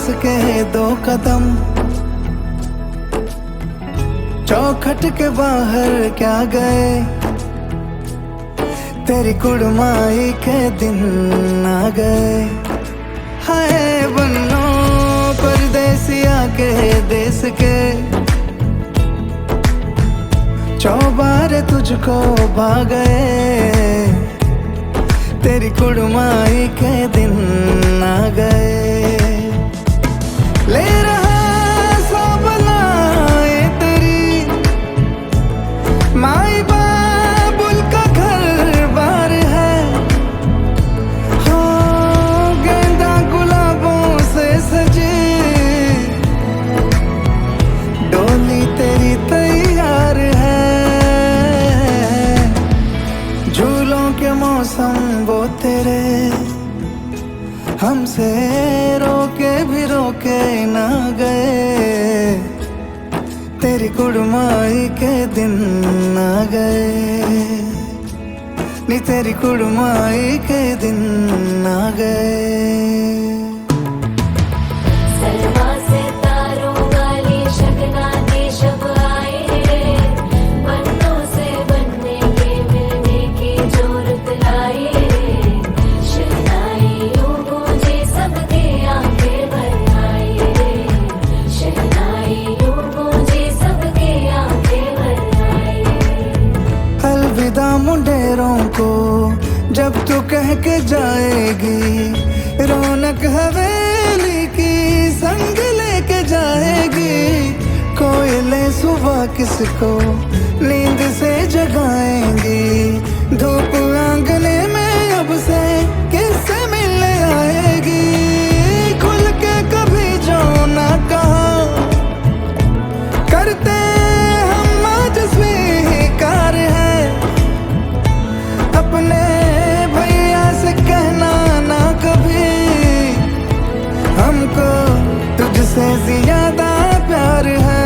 बरस के 2 कदम, चौखट के बाहर क्या गए, तेरी कुड़माई के दिन आ गए। हाय बन्नो परदेसिया के देश के, चौबारे तुझको भा गए, तेरी कुड़माई के दिन आ गए। ले रहा सब लाए तेरी माई बाबुल का घर बार है, हो गेंदा गुलाबों से सजी डोली तेरी तैयार है। झूलों के मौसम वो तेरे, हमसे रोके भी रोके ना गए, तेरी कुड़माई के दिन आ गए, नी तेरी कुड़माई के दिन आ गए। अलविदा मुंडेरों को जब तू कह के जाएगी, रौनक हवेली की संग लेके जाएगी। कोयले सुबह किसको नींद से जगाएंगी, धूप आंगने में अब से किससे मिलने आएगी। खुल के कभी जो ना कहा करते हम आज स्वीकार है, अपने भैया से कहना ना कभी, हमको तुझसे ज्यादा प्यार है।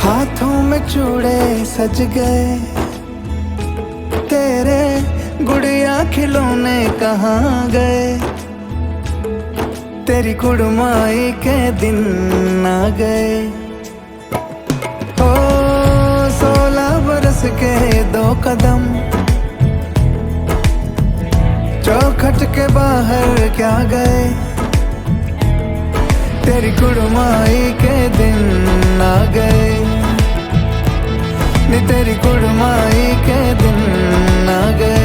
हाथों में चूड़े सज गए, तेरे गुड़िया खिलौने कहाँ गए, तेरी कुड़माई के दिन आ गए। ओ 16 बरस के 2 कदम, चौखट के बाहर क्या गए, तेरी कुड़माई के दिन आ गए, नी तेरी कुड़माई के दिन आ गए।